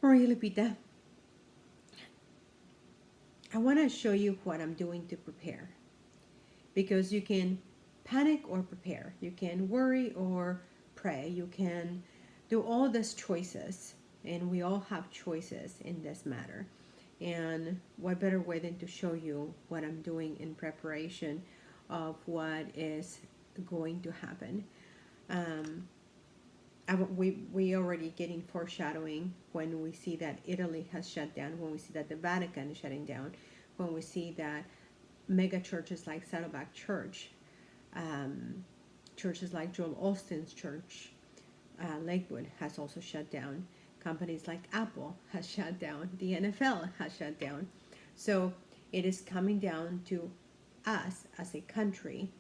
Maria Lupita, I want to show you what I'm doing to prepare, because you can panic or prepare. You can worry or pray. You can do all these choices, and we all have choices in this matter. And what better way than to show you what I'm doing in preparation of what is going to happen. Um, we already getting foreshadowing when we see that Italy has shut down, when we see that the Vatican is shutting down, when we see that mega churches like Saddleback Church, um, churches like Joel Austin's church, Lakewood has also shut down. Companies like Apple has shut down. The NFL has shut down. So it is coming down to us as a country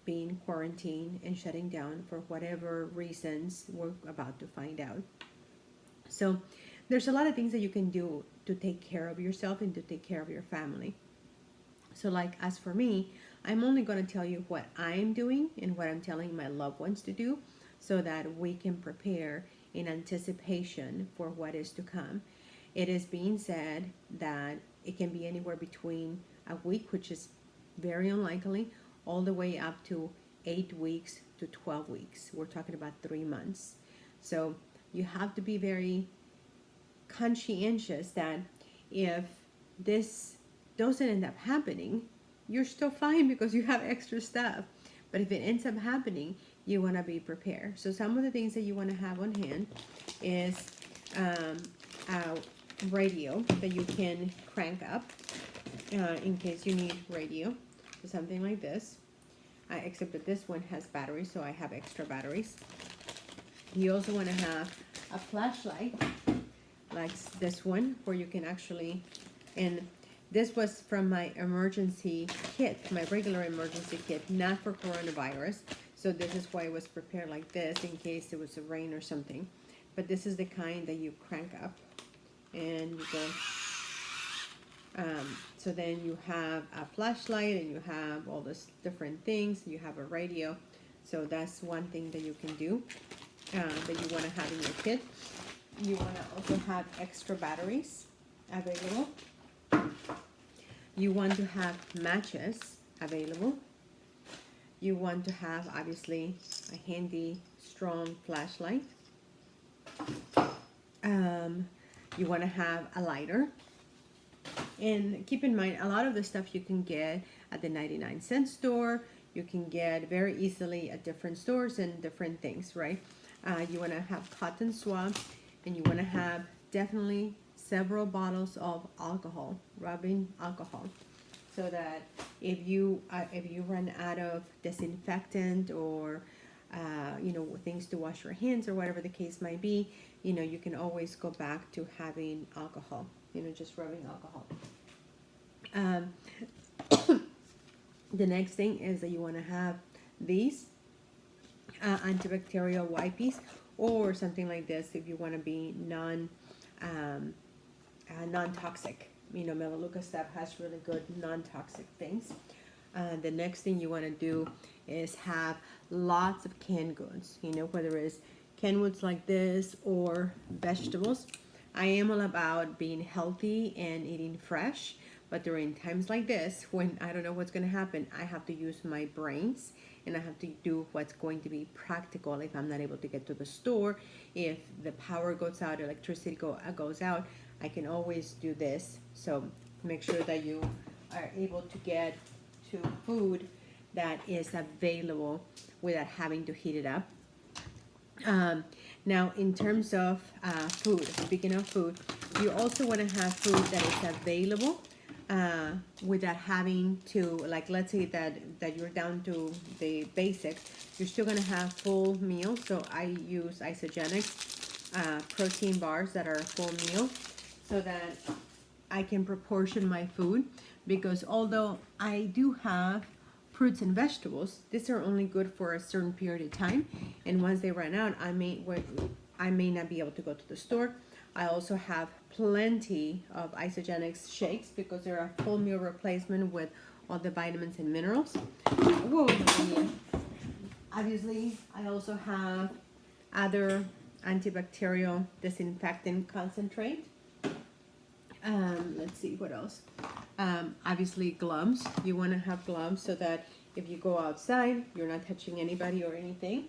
being quarantined and shutting down for whatever reasons we're about to find out. So there's a lot of things that you can do to take care of yourself and to take care of your family. So, like, as for me, I'm only going to tell you what I'm doing and what I'm telling my loved ones to do so that we can prepare in anticipation for what is to come. It is being said that it can be anywhere between a week, which is very unlikely, all the way up to 8 weeks to 12 weeks. We're talking about 3 months. So you have to be very conscientious that if this doesn't end up happening, you're still fine because you have extra stuff. But if it ends up happening, you want to be prepared. So some of the things that you want to have on hand is a radio that you can crank up in case you need radio. So something like this. Except that this one has batteries, so I have extra batteries. You also want to have a flashlight like this one, where you can actually, and this was from my emergency kit, my regular emergency kit, not for coronavirus. So this is why it was prepared like this in case there was a rain or something. But this is the kind that you crank up and you go. So then you have a flashlight and you have all these different things. You have a radio. So that's one thing that you can do that you want to have in your kit. You want to also have extra batteries available. You want to have matches available. You want to have, obviously, a handy, strong flashlight. You want to have a lighter. And keep in mind, a lot of the stuff you can get at the 99-cent store. You can get very easily at different stores and different things, right? You want to have cotton swabs, and you want to have definitely several bottles of alcohol, rubbing alcohol, so that if you run out of disinfectant or things to wash your hands or whatever the case might be, you can always go back to having alcohol, just rubbing alcohol. The next thing is that you want to have these antibacterial wipes or something like this if you want to be non-toxic. Melaleuca stuff has really good non-toxic things. The next thing you want to do is have lots of canned goods, whether it's canned goods like this or vegetables. I am all about being healthy and eating fresh, but during times like this, when I don't know what's going to happen, I have to use my brains and I have to do what's going to be practical if I'm not able to get to the store. If the power goes out, electricity goes out, I can always do this. So make sure that you are able to get to food that is available without having to heat it up. Now, in terms of food, speaking of food, you also want to have food that is available without having to, like, let's say that you're down to the basics, you're still going to have full meals. So I use Isagenix protein bars that are full meal so that I can proportion my food, because although I do have fruits and vegetables, these are only good for a certain period of time, and once they run out, I may not be able to go to the store. I also have plenty of Isagenix shakes because they're a full meal replacement with all the vitamins and minerals. Whoa, obviously, I also have other antibacterial disinfectant concentrate. Let's see what else. Obviously gloves. You want to have gloves so that if you go outside, you're not touching anybody or anything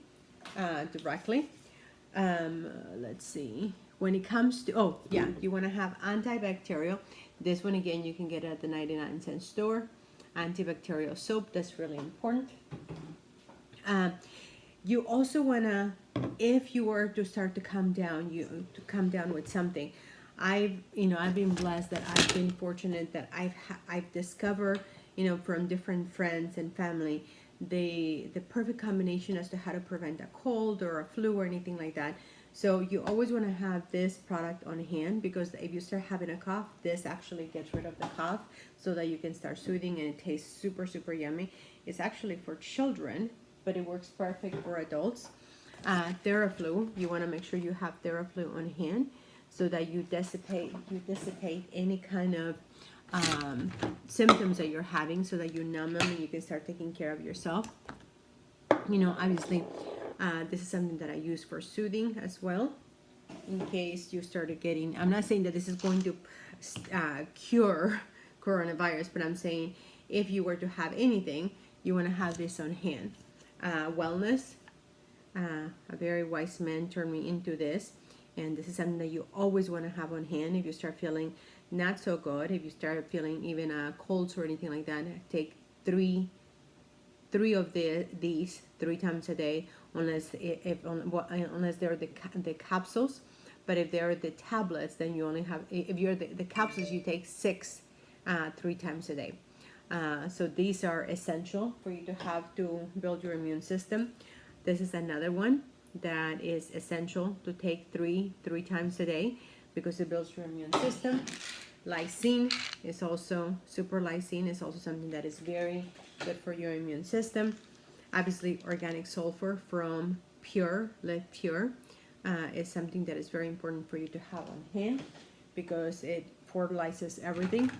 directly. Let's see. When it comes to, oh yeah, you want to have antibacterial. This one again, you can get at the 99-cent store. Antibacterial soap, that's really important. You also want to, if you were to start to come down, with something. I've been blessed that I've been fortunate that I've discovered, from different friends and family, the perfect combination as to how to prevent a cold or a flu or anything like that. So you always want to have this product on hand, because if you start having a cough, this actually gets rid of the cough so that you can start soothing, and it tastes super, super yummy. It's actually for children, but it works perfect for adults. Theraflu, you want to make sure you have Theraflu on hand so that you dissipate any kind of symptoms that you're having, so that you numb them and you can start taking care of yourself. Obviously, this is something that I use for soothing as well, in case you started getting, I'm not saying that this is going to cure coronavirus, but I'm saying if you were to have anything, you want to have this on hand. Wellness, a very wise man turned me into this, and this is something that you always want to have on hand. If you start feeling not so good, if you start feeling even colds or anything like that, take three of these 3 times a day, unless they're the capsules. But if they're the tablets, then you only have, if you're the capsules, you take 6 3 times a day. So these are essential for you to have to build your immune system. This is another one that is essential to take 3 times a day, because it builds your immune system. Lysine is also, super lysine is also something that is very good for your immune system. Obviously, organic sulfur from Pure, Live Pure, is something that is very important for you to have on hand, because it fertilizes everything.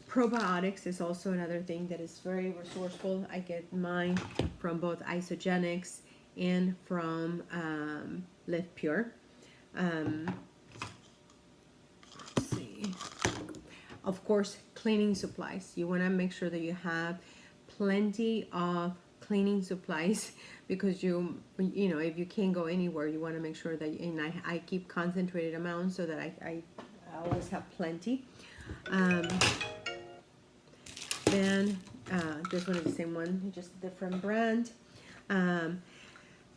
Probiotics is also another thing that is very resourceful. I get mine from both Isogenics and from Live Pure. Let's see. Of course, cleaning supplies. You want to make sure that you have plenty of cleaning supplies, because if you can't go anywhere, you want to make sure that, and I keep concentrated amounts so that I always have plenty. Then this one is the same one, just a different brand.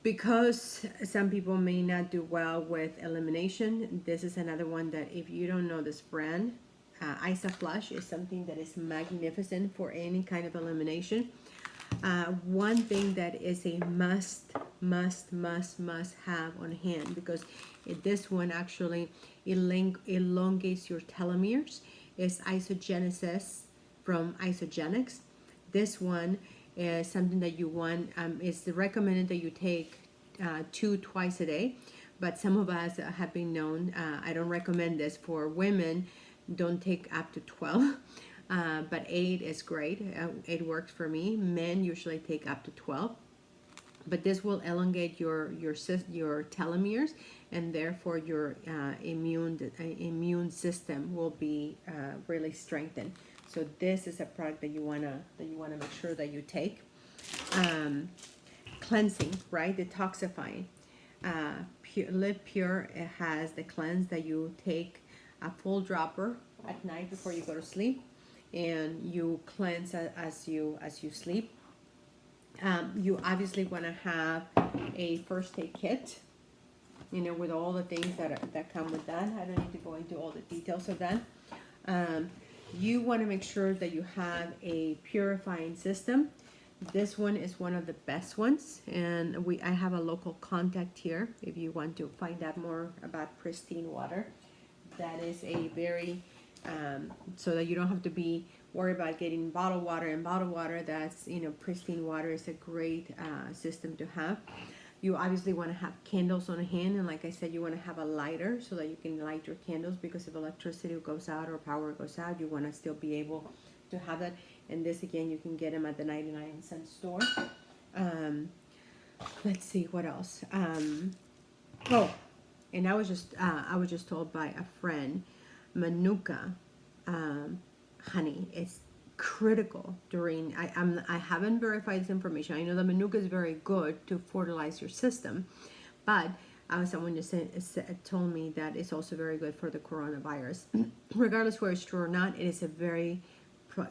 Because some people may not do well with elimination, this is another one that, if you don't know this brand, Isoflush is something that is magnificent for any kind of elimination. One thing that is a must have on hand, because this one actually elongates your telomeres, is Isogenesis from Isogenics. This one is something that you want. It's recommended that you take 2 twice a day, but some of us have been known. I don't recommend this for women. Don't take up to 12, but 8 is great. 8 works for me. Men usually take up to 12, but this will elongate your telomeres, and therefore your immune system will be really strengthened. So this is a product that you wanna make sure that you take. Cleansing, right? Detoxifying. Live Pure, it has the cleanse that you take a full dropper at night before you go to sleep, and you cleanse as you sleep. You obviously want to have a first aid kit, with all the things that come with that. I don't need to go into all the details of that. You want to make sure that you have a purifying system. This one is one of the best ones, and I have a local contact here if you want to find out more about pristine water. That is a very, so that you don't have to be worried about getting bottled water. And bottled water, that's, pristine water is a great system to have. You obviously want to have candles on hand, and like I said, you want to have a lighter so that you can light your candles, because if electricity goes out or power goes out, you want to still be able to have that. And this, again, you can get them at the 99-cent store. Let's see what else. Oh, and I was just told by a friend, Manuka honey is critical during. I haven't verified this information. I know that Manuka is very good to fertilize your system, but someone just told me that it's also very good for the coronavirus. Regardless whether it's true or not, it is a very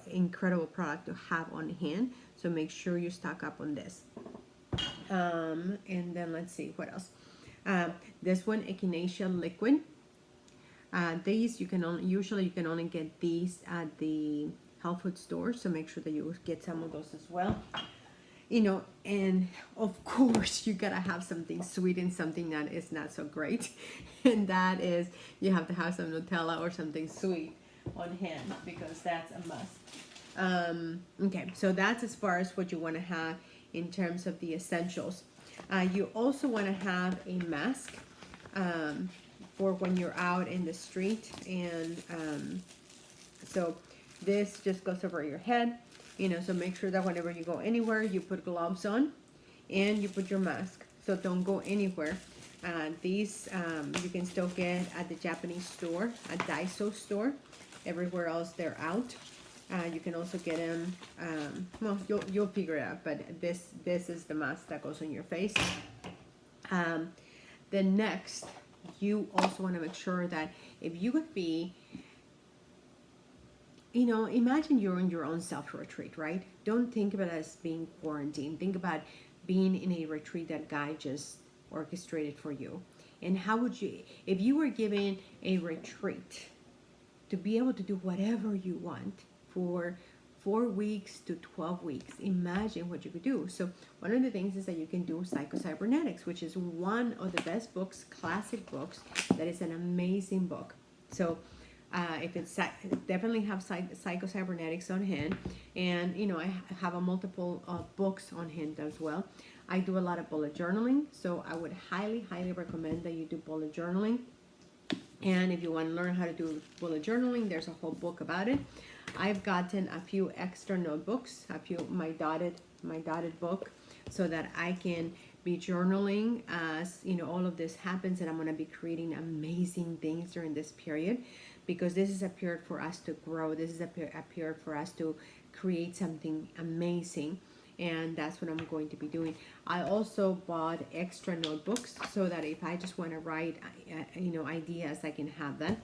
incredible product to have on hand. So make sure you stock up on this. And then let's see what else. This one, Echinacea liquid. These you can usually you can only get these at the health food store, so make sure that you get some of those as well. And of course you gotta have something sweet and something that is not so great, and that is you have to have some Nutella or something sweet on hand because that's a must. Okay, so that's as far as what you want to have in terms of the essentials. You also want to have a mask for when you're out in the street, and so this just goes over your head, so make sure that whenever you go anywhere you put gloves on and you put your mask, so don't go anywhere. These you can still get at the Japanese store, at Daiso store. Everywhere else they're out. You can also get them, well, you'll figure it out, but this is the mask that goes on your face. The next, you also want to make sure that if you would be, imagine you're in your own self-retreat, right? Don't think about it as being quarantined. Think about being in a retreat that God just orchestrated for you. And how would you, if you were given a retreat to be able to do whatever you want for 4 weeks to 12 weeks, imagine what you could do. So one of the things is that you can do Psycho-Cybernetics, which is one of the best books, classic books, that is an amazing book. So if it's definitely have Psycho-Cybernetics on hand, and I have a multiple books on hand as well. I do a lot of bullet journaling, so I would highly recommend that you do bullet journaling. And if you want to learn how to do bullet journaling, there's a whole book about it. I've gotten a few extra notebooks, my dotted book, so that I can be journaling as all of this happens, and I'm going to be creating amazing things during this period, because this is a period for us to grow. This is a period for us to create something amazing. And that's what I'm going to be doing. I also bought extra notebooks so that if I just want to write, ideas, I can have that.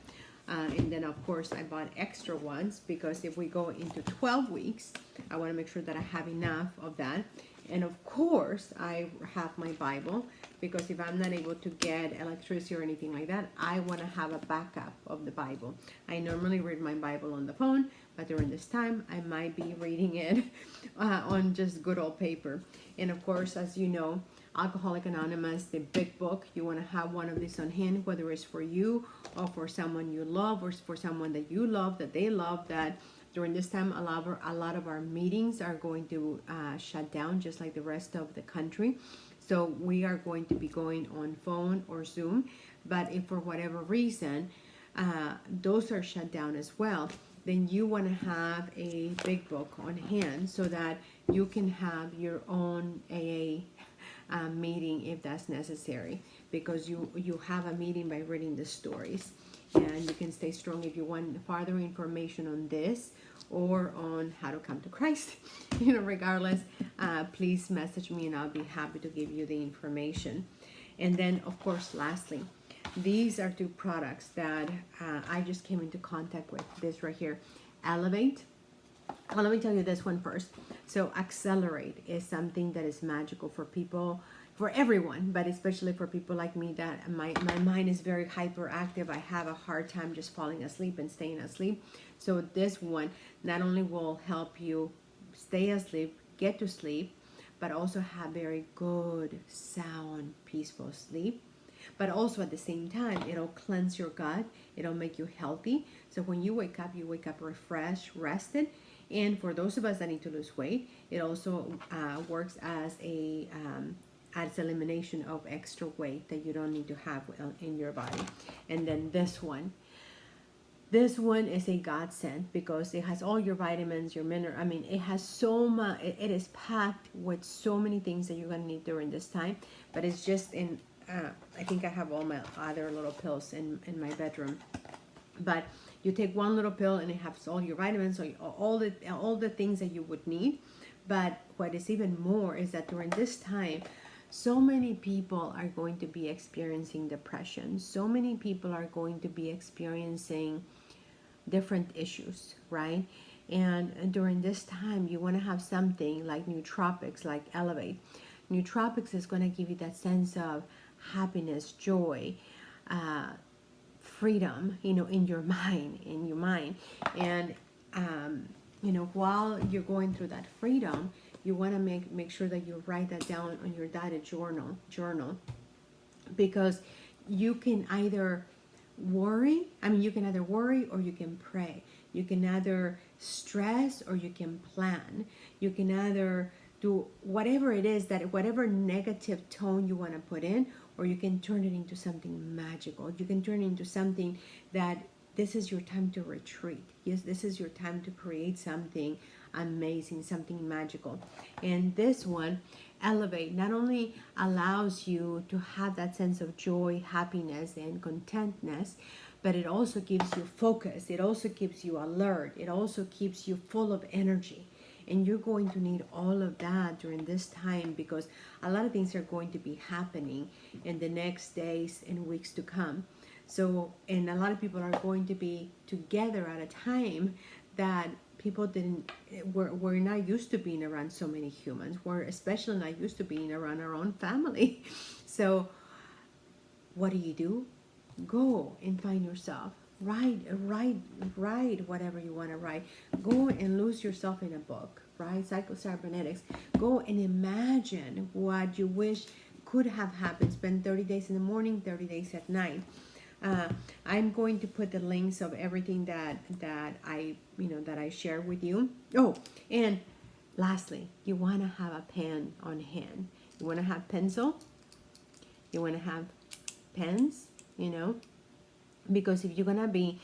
And then of course I bought extra ones because if we go into 12 weeks, I want to make sure that I have enough of that. And of course I have my Bible, because if I'm not able to get electricity or anything like that, I want to have a backup of the Bible. I normally read my Bible on the phone, but during this time I might be reading it on just good old paper. And of course, as you know, Alcoholics Anonymous, the big book, you want to have one of these on hand, whether it's for you or for someone you love, or for someone that you love, that they love. That during this time, a lot of our meetings are going to shut down, just like the rest of the country. So we are going to be going on phone or Zoom. But if for whatever reason those are shut down as well, then you want to have a big book on hand so that you can have your own AA meeting if that's necessary, because you have a meeting by reading the stories, and you can stay strong. If you want further information on this or on how to come to Christ, regardless, please message me and I'll be happy to give you the information. And then of course, lastly, these are two products that I just came into contact with. This right here, Elevate. Well, let me tell you this one first. So Accelerate is something that is magical for people, for everyone, but especially for people like me that my mind is very hyperactive. I have a hard time just falling asleep and staying asleep. So this one not only will help you stay asleep, get to sleep, but also have very good, sound, peaceful sleep. But also at the same time, it'll cleanse your gut. It'll make you healthy. So when you wake up refreshed, rested. And for those of us that need to lose weight, it also works as elimination of extra weight that you don't need to have in your body. And then this one, This one is a godsend because it has all your vitamins, your mineral. I mean, it has so much. It is packed with so many things that you're gonna need during this time. But it's just in. I think I have all my other little pills in my bedroom. But you take one little pill and it has all your vitamins, so all the things that you would need. But what is even more is that during this time, so many people are going to be experiencing depression. So many people are going to be experiencing different issues, right? And during this time, you want to have something like nootropics, like Elevate. Nootropics is going to give you that sense of happiness, joy, uh, freedom, in your mind. And while you're going through that freedom, you want to make sure that you write that down on your data journal, because you can either you can either worry or you can pray. You can either stress or you can plan. You can either do whatever it is, that whatever negative tone you want to put in, or you can turn it into something magical. You can turn it into something that this is your time to retreat. Yes, this is your time to create something amazing, something magical. And this one, Elevate, not only allows you to have that sense of joy, happiness, and contentness, but it also gives you focus. It also keeps you alert. It also keeps you full of energy. And you're going to need all of that during this time, because a lot of things are going to be happening in the next days and weeks to come. So, and a lot of people are going to be together at a time that people we're not used to being around so many humans. We're especially not used to being around our own family. So what do? Go and find yourself. Write whatever you want to write. Go and lose yourself in a book, right? Psycho-cybernetics. Go and imagine what you wish could have happened. Spend 30 days in the morning, 30 days at night. I'm going to put the links of everything that I share with you. Oh, and lastly, you want to have a pen on hand. You want to have pencil. You want to have pens. Because if you're gonna be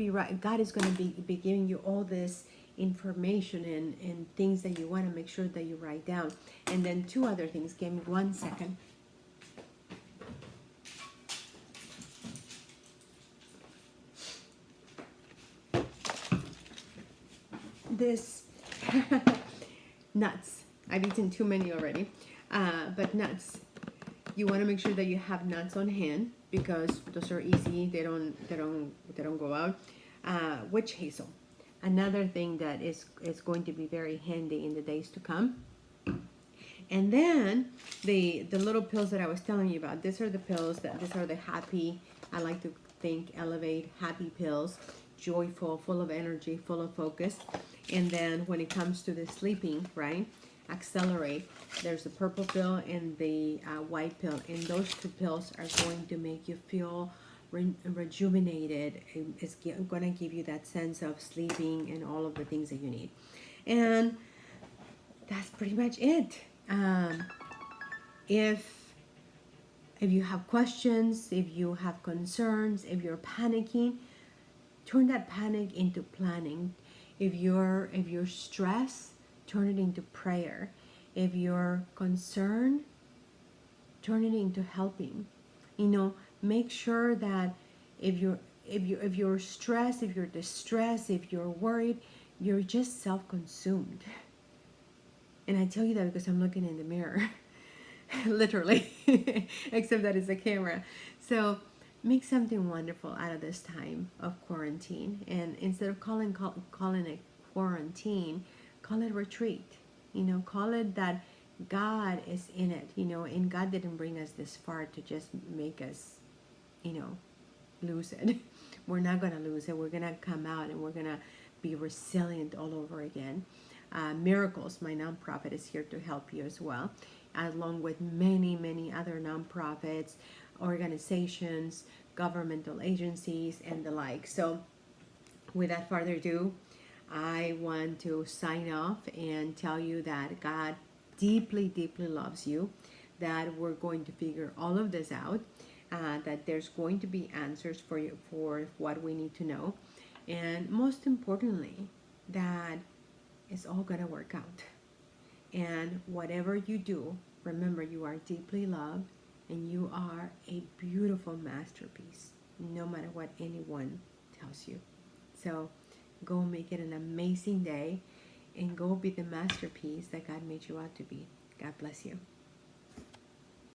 right, God is gonna be giving you all this information and things that you want to make sure that you write down. And then two other things. Give me 1 second. This nuts. I've eaten too many already, but nuts. You want to make sure that you have nuts on hand, because those are easy. They don't go out. Witch hazel. Another thing that is going to be very handy in the days to come. And then the little pills that I was telling you about. These are the pills these are the happy. I like to think Elevate happy pills. Joyful, full of energy, full of focus. And then when it comes to the sleeping, right? Accelerate. There's the purple pill and the white pill, and those two pills are going to make you feel rejuvenated. It's going to give you that sense of sleeping and all of the things that you need. And that's pretty much it. If you have questions, if you have concerns, if you're panicking, turn that panic into planning. If you're stressed, turn it into prayer. If you're concerned, turn it into helping. Make sure that if you're stressed, if you're distressed, if you're worried, you're just self-consumed. And I tell you that because I'm looking in the mirror, literally, except that it's a camera. So make something wonderful out of this time of quarantine, and instead of calling it quarantine, call it retreat. Call it that God is in it. And God didn't bring us this far to just make us, lose it. We're not gonna lose it. We're gonna come out and we're gonna be resilient all over again. Miracles, my nonprofit, is here to help you as well, along with many other nonprofits, organizations, governmental agencies, and the like. So without further ado, I want to sign off and tell you that God deeply loves you, that we're going to figure all of this out, that there's going to be answers for you for what we need to know. And most importantly, that it's all going to work out. And whatever you do, remember you are deeply loved and you are a beautiful masterpiece, no matter what anyone tells you. So go make it an amazing day and go be the masterpiece that God made you out to be. God bless you.